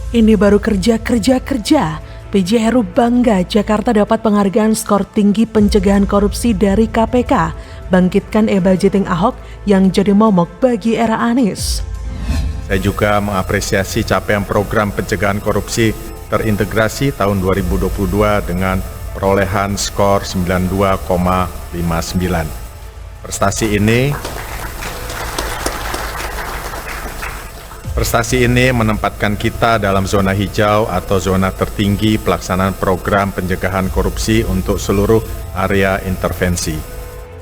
Ini baru kerja. PJ Heru bangga Jakarta dapat penghargaan skor tinggi pencegahan korupsi dari KPK. Bangkitkan e-budgeting Ahok yang jadi momok bagi era Anies. Saya juga mengapresiasi capaian program pencegahan korupsi terintegrasi tahun 2022 dengan perolehan skor 92,59. Prestasi ini menempatkan kita dalam zona hijau atau zona tertinggi pelaksanaan program pencegahan korupsi untuk seluruh area intervensi.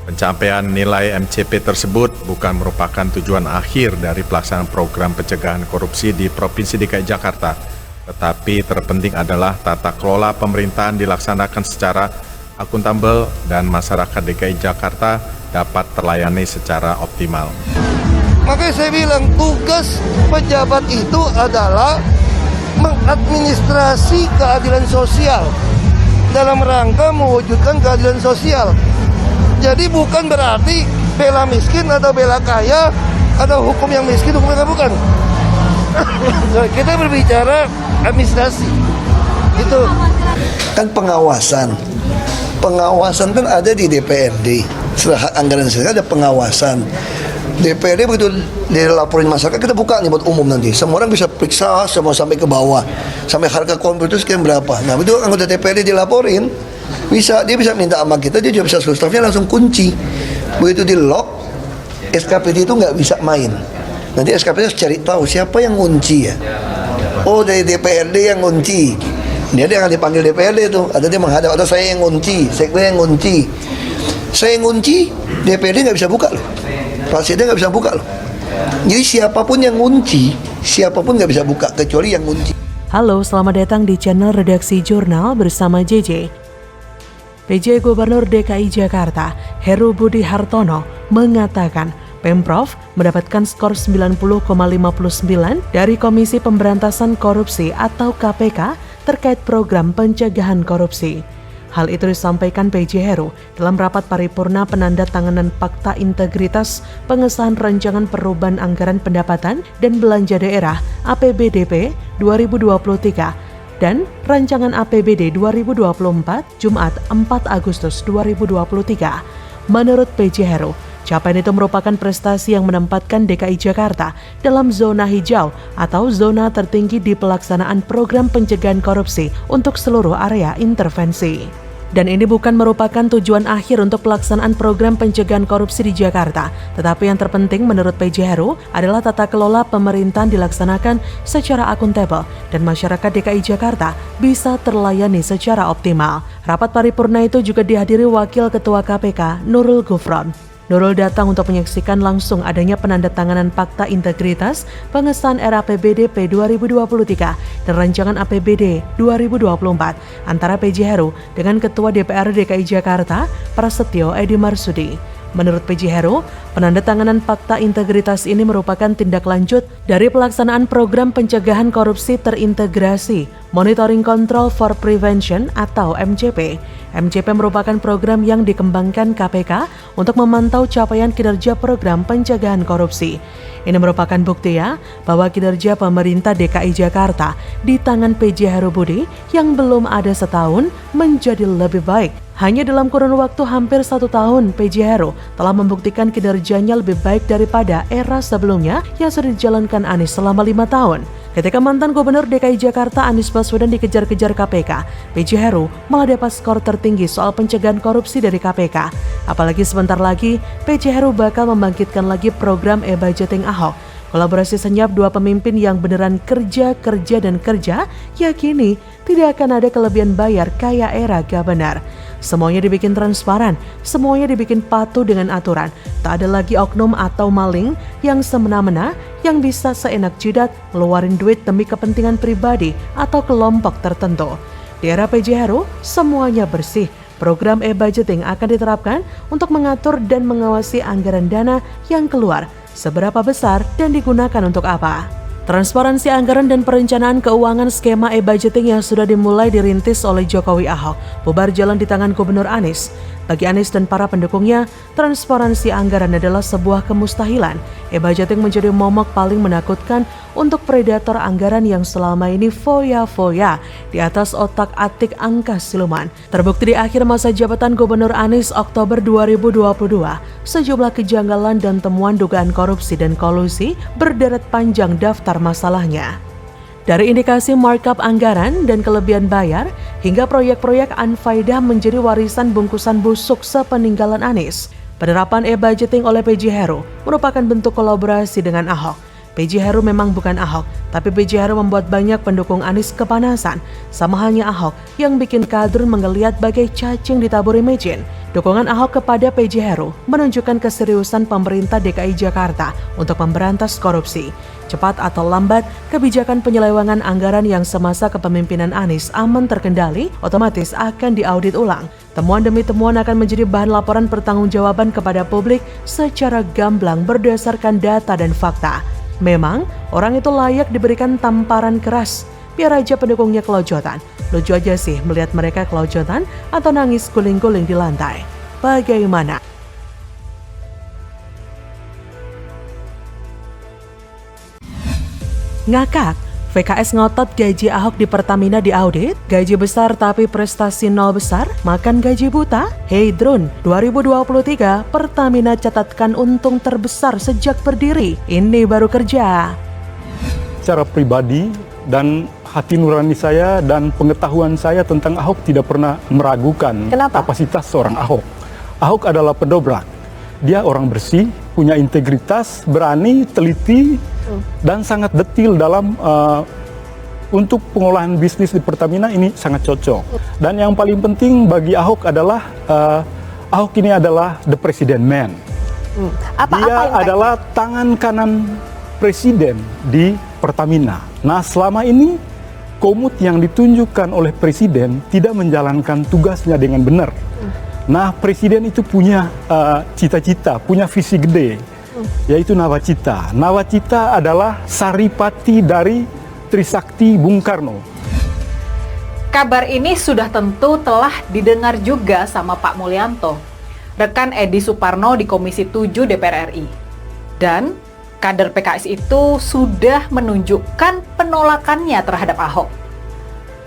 Pencapaian nilai MCP tersebut bukan merupakan tujuan akhir dari pelaksanaan program pencegahan korupsi di Provinsi DKI Jakarta, tetapi terpenting adalah tata kelola pemerintahan dilaksanakan secara akuntabel dan masyarakat DKI Jakarta dapat terlayani secara optimal. Makanya saya bilang tugas pejabat itu adalah mengadministrasi keadilan sosial dalam rangka mewujudkan keadilan sosial. Jadi bukan berarti bela miskin atau bela kaya, atau hukum yang miskin, hukum yang kaya, bukan. Kita berbicara administrasi. Itu kan pengawasan kan ada di DPRD. Setelah anggaran saya ada pengawasan. DPRD begitu dilaporin masyarakat, kita buka nih buat umum nanti. Semua orang bisa periksa semua sampai ke bawah, sampai harga komputer sekian berapa. Nah itu anggota DPRD dilaporin, dia bisa minta sama kita, dia juga bisa suruh stafnya langsung kunci. Begitu di lock, SKPD itu nggak bisa main. Nanti SKPD harus cari tahu siapa yang ngunci ya. Oh dari DPRD yang ngunci. Dia akan dipanggil DPRD itu, ada dia menghadap, atau saya yang ngunci, sekda yang ngunci. Saya yang ngunci, DPRD nggak bisa buka loh. Presiden nggak bisa buka loh. Jadi siapapun yang ngunci, siapapun nggak bisa buka kecuali yang ngunci. Halo, selamat datang di channel Redaksi Jurnal bersama JJ. PJ Gubernur DKI Jakarta Heru Budi Hartono mengatakan Pemprov mendapatkan skor 90,59 dari Komisi Pemberantasan Korupsi atau KPK terkait program pencegahan korupsi. Hal itu disampaikan PJ Heru dalam rapat paripurna penandatanganan Fakta Integritas pengesahan Rancangan Perubahan Anggaran Pendapatan dan Belanja Daerah APBDP 2023 dan Rancangan APBD 2024 Jumat 4 Agustus 2023. Menurut PJ Heru, capaian itu merupakan prestasi yang menempatkan DKI Jakarta dalam zona hijau atau zona tertinggi di pelaksanaan program pencegahan korupsi untuk seluruh area intervensi. Dan ini bukan merupakan tujuan akhir untuk pelaksanaan program pencegahan korupsi di Jakarta, tetapi yang terpenting menurut PJ Heru adalah tata kelola pemerintahan dilaksanakan secara akuntabel dan masyarakat DKI Jakarta bisa terlayani secara optimal. Rapat paripurna itu juga dihadiri Wakil Ketua KPK Nurul Gufron. Nurul datang untuk menyaksikan langsung adanya penandatanganan Fakta Integritas pengesahan RAPBDP 2023 dan Rancangan APBD 2024 antara PJ Heru dengan Ketua DPR DKI Jakarta Prasetyo Edi Marsudi. Menurut PJ Heru, penandatanganan Fakta Integritas ini merupakan tindak lanjut dari pelaksanaan program pencegahan korupsi terintegrasi Monitoring Control for Prevention atau MCP. MCP merupakan program yang dikembangkan KPK untuk memantau capaian kinerja program pencegahan korupsi. Ini merupakan bukti bahwa kinerja pemerintah DKI Jakarta di tangan PJ Heru Budi yang belum ada setahun menjadi lebih baik. Hanya dalam kurun waktu hampir 1 tahun, PJ Heru telah membuktikan kinerjanya lebih baik daripada era sebelumnya yang sudah dijalankan Anies selama 5 tahun. Ketika mantan Gubernur DKI Jakarta Anies Baswedan dikejar-kejar KPK, PJ Heru malah dapat skor tertinggi soal pencegahan korupsi dari KPK. Apalagi sebentar lagi, PJ Heru bakal membangkitkan lagi program e-budgeting Ahok. Kolaborasi senyap dua pemimpin yang beneran kerja, yakini tidak akan ada kelebihan bayar kayak era Gabenar. Semuanya dibikin transparan, semuanya dibikin patuh dengan aturan. Tak ada lagi oknum atau maling yang semena-mena yang bisa seenak jidat ngeluarin duit demi kepentingan pribadi atau kelompok tertentu. Di era PJ Heru, semuanya bersih. Program e-budgeting akan diterapkan untuk mengatur dan mengawasi anggaran dana yang keluar, seberapa besar dan digunakan untuk apa. Transparansi anggaran dan perencanaan keuangan skema e-budgeting yang sudah dimulai dirintis oleh Jokowi Ahok bubar jalan di tangan Gubernur Anies. Bagi Anies dan para pendukungnya, transparansi anggaran adalah sebuah kemustahilan. E-budgeting menjadi momok paling menakutkan untuk predator anggaran yang selama ini foya-foya di atas otak-atik angka siluman. Terbukti di akhir masa jabatan Gubernur Anies Oktober 2022, sejumlah kejanggalan dan temuan dugaan korupsi dan kolusi berderet panjang daftar masalahnya. Dari indikasi markup anggaran dan kelebihan bayar, hingga proyek-proyek unfaedah menjadi warisan bungkusan busuk sepeninggalan Anies. Penerapan e-budgeting oleh PJ Heru merupakan bentuk kolaborasi dengan Ahok. PJ Heru memang bukan Ahok, tapi PJ Heru membuat banyak pendukung Anies kepanasan. Sama halnya Ahok yang bikin kader menggeliat bagai cacing ditaburi micin. Dukungan Ahok kepada PJ Heru menunjukkan keseriusan pemerintah DKI Jakarta untuk memberantas korupsi. Cepat atau lambat, kebijakan penyelewengan anggaran yang semasa kepemimpinan Anies aman terkendali, otomatis akan diaudit ulang. Temuan demi temuan akan menjadi bahan laporan pertanggungjawaban kepada publik secara gamblang berdasarkan data dan fakta. Memang, orang itu layak diberikan tamparan keras. Biar aja pendukungnya kelojotan. Lucu aja sih melihat mereka kelojotan atau nangis guling-guling di lantai. Bagaimana? Ngakak, PKS ngotot gaji Ahok di Pertamina diaudit, gaji besar tapi prestasi nol besar, makan gaji buta? Hey Drone, 2023 Pertamina catatkan untung terbesar sejak berdiri, ini baru kerja. Secara pribadi dan hati nurani saya dan pengetahuan saya tentang Ahok tidak pernah meragukan kapasitas seorang Ahok. Ahok adalah pendobrak, dia orang bersih, punya integritas, berani, teliti, dan sangat detail dalam untuk pengolahan bisnis di Pertamina ini sangat cocok. Dan yang paling penting bagi Ahok adalah Ahok ini adalah the president man. Dia adalah tangan kanan presiden di Pertamina. Nah, selama ini komut yang ditunjukkan oleh presiden tidak menjalankan tugasnya dengan benar. Nah, presiden itu punya cita-cita, punya visi gede, yaitu Nawacita. Nawacita adalah saripati dari Trisakti Bung Karno. Kabar ini sudah tentu telah didengar juga sama Pak Mulyanto, rekan Edi Suparno di Komisi 7 DPR RI. Dan kader PKS itu sudah menunjukkan penolakannya terhadap Ahok.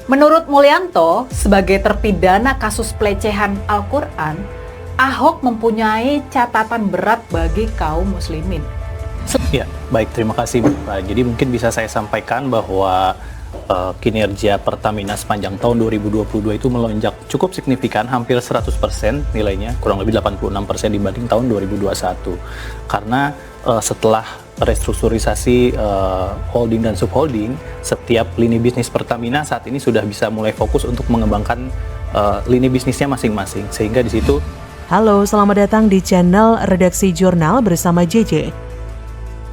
Menurut Mulyanto, sebagai terpidana kasus pelecehan Al-Quran, Ahok mempunyai catatan berat bagi kaum muslimin. Ya, baik, terima kasih Pak. Jadi mungkin bisa saya sampaikan bahwa kinerja Pertamina sepanjang tahun 2022 itu melonjak cukup signifikan, hampir 100% nilainya, kurang lebih 86% dibanding tahun 2021. Karena setelah restrukturisasi holding dan subholding, setiap lini bisnis Pertamina saat ini sudah bisa mulai fokus untuk mengembangkan lini bisnisnya masing-masing. Sehingga di situ. Halo, selamat datang di channel Redaksi Jurnal bersama JJ.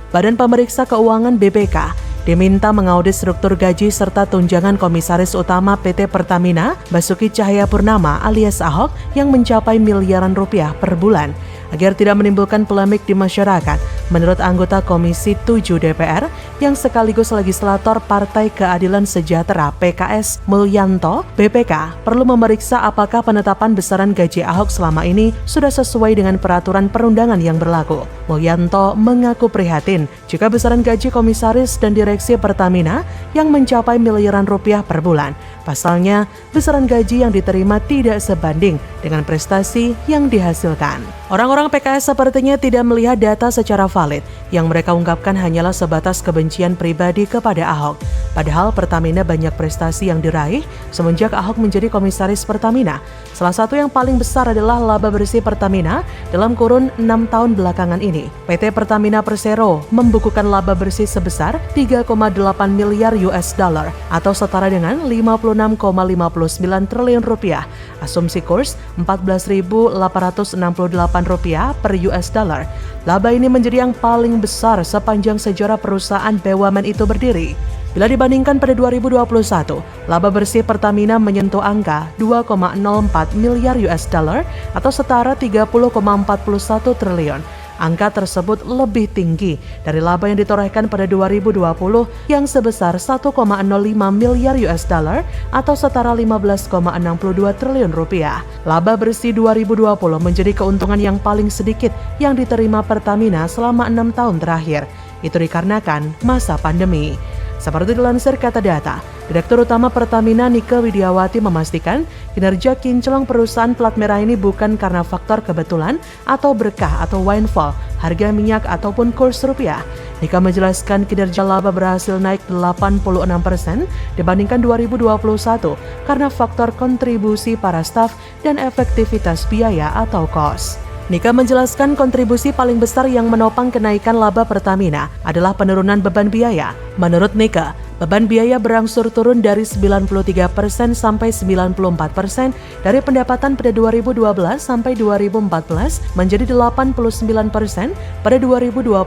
Badan Pemeriksa Keuangan BPK diminta mengaudit struktur gaji serta tunjangan Komisaris Utama PT Pertamina Basuki Cahayapurnama alias Ahok yang mencapai miliaran rupiah per bulan. Agar tidak menimbulkan polemik di masyarakat, menurut anggota Komisi 7 DPR yang sekaligus legislator Partai Keadilan Sejahtera PKS Mulyanto, BPK perlu memeriksa apakah penetapan besaran gaji Ahok selama ini sudah sesuai dengan peraturan perundangan yang berlaku. Mulyanto mengaku prihatin jika besaran gaji komisaris dan direksi Pertamina yang mencapai miliaran rupiah per bulan. Pasalnya, besaran gaji yang diterima tidak sebanding dengan prestasi yang dihasilkan. Orang-orang PKS sepertinya tidak melihat data secara valid. Yang mereka ungkapkan hanyalah sebatas kebencian pribadi kepada Ahok. Padahal Pertamina banyak prestasi yang diraih semenjak Ahok menjadi komisaris Pertamina. Salah satu yang paling besar adalah laba bersih Pertamina dalam kurun 6 tahun belakangan ini. PT Pertamina Persero membukukan laba bersih sebesar 3,8 miliar US dollar atau setara dengan 56,59 triliun rupiah. Asumsi kurs Rp14.868 per US dollar. Laba ini menjadi yang paling besar sepanjang sejarah perusahaan BUMN itu berdiri. Bila dibandingkan pada 2021, laba bersih Pertamina menyentuh angka 2,04 miliar US dollar atau setara 30,41 triliun. Angka tersebut lebih tinggi dari laba yang ditorehkan pada 2020 yang sebesar 1,05 miliar US dollar atau setara 15,62 triliun rupiah. Laba bersih 2020 menjadi keuntungan yang paling sedikit yang diterima Pertamina selama 6 tahun terakhir. Itu dikarenakan masa pandemi. Seperti dilansir Kata Data, Direktur Utama Pertamina Nike Widiawati memastikan kinerja kinclong perusahaan plat merah ini bukan karena faktor kebetulan atau berkah atau windfall, harga minyak ataupun kurs rupiah. Nike menjelaskan kinerja laba berhasil naik 86% dibandingkan 2021 karena faktor kontribusi para staf dan efektivitas biaya atau cost. Nika menjelaskan kontribusi paling besar yang menopang kenaikan laba Pertamina adalah penurunan beban biaya. Menurut Nika, beban biaya berangsur turun dari 93% sampai 94% dari pendapatan pada 2012 sampai 2014 menjadi 89% pada 2022.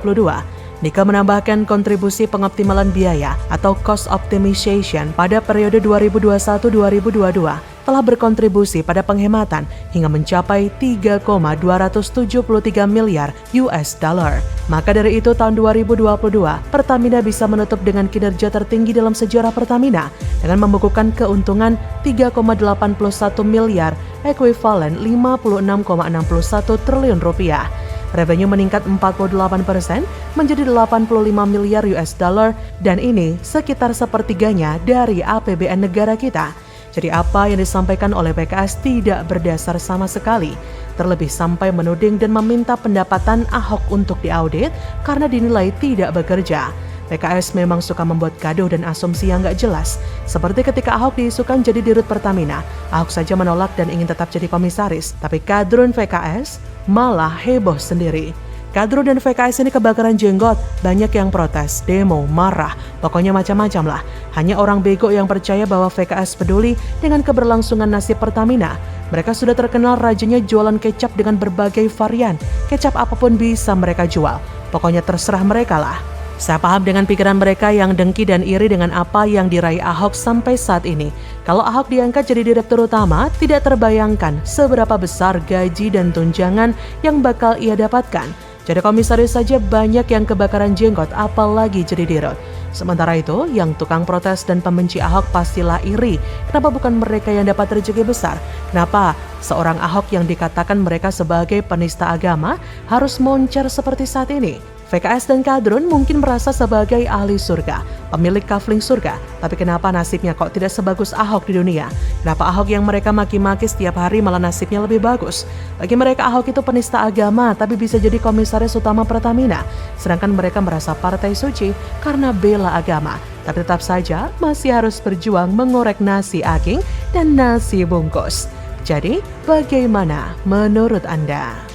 Nika menambahkan kontribusi pengoptimalan biaya atau cost optimization pada periode 2021-2022 telah berkontribusi pada penghematan hingga mencapai 3,273 miliar US dollar. Maka dari itu tahun 2022, Pertamina bisa menutup dengan kinerja tertinggi dalam sejarah Pertamina dengan membukukan keuntungan 3,81 miliar ekuivalen 56,61 triliun rupiah. Revenue meningkat 48% menjadi 85 miliar US dollar dan ini sekitar sepertiganya dari APBN negara kita. Jadi apa yang disampaikan oleh PKS tidak berdasar sama sekali. Terlebih sampai menuding dan meminta pendapatan Ahok untuk diaudit karena dinilai tidak bekerja. PKS memang suka membuat gaduh dan asumsi yang gak jelas. Seperti ketika Ahok diisukan jadi dirut Pertamina, Ahok saja menolak dan ingin tetap jadi komisaris. Tapi kadrun PKS malah heboh sendiri. Kadrun dan PKS ini kebakaran jenggot, banyak yang protes, demo, marah, pokoknya macam-macam lah. Hanya orang bego yang percaya bahwa PKS peduli dengan keberlangsungan nasib Pertamina. Mereka sudah terkenal rajinnya jualan kecap dengan berbagai varian. Kecap apapun bisa mereka jual, pokoknya terserah mereka lah. Saya paham dengan pikiran mereka yang dengki dan iri dengan apa yang diraih Ahok sampai saat ini. Kalau Ahok diangkat jadi direktur utama, tidak terbayangkan seberapa besar gaji dan tunjangan yang bakal ia dapatkan. Jadi komisaris saja banyak yang kebakaran jenggot, apalagi jadi dirut. Sementara itu, yang tukang protes dan pembenci Ahok pastilah iri. Kenapa bukan mereka yang dapat rezeki besar? Kenapa seorang Ahok yang dikatakan mereka sebagai penista agama harus moncer seperti saat ini? PKS dan kadrun mungkin merasa sebagai ahli surga, pemilik kafling surga. Tapi kenapa nasibnya kok tidak sebagus Ahok di dunia? Kenapa Ahok yang mereka maki-maki setiap hari malah nasibnya lebih bagus? Bagi mereka Ahok itu penista agama, tapi bisa jadi komisaris utama Pertamina. Sedangkan mereka merasa partai suci karena bela agama. Tapi tetap saja masih harus berjuang mengorek nasi aking dan nasi bungkus. Jadi, bagaimana menurut Anda?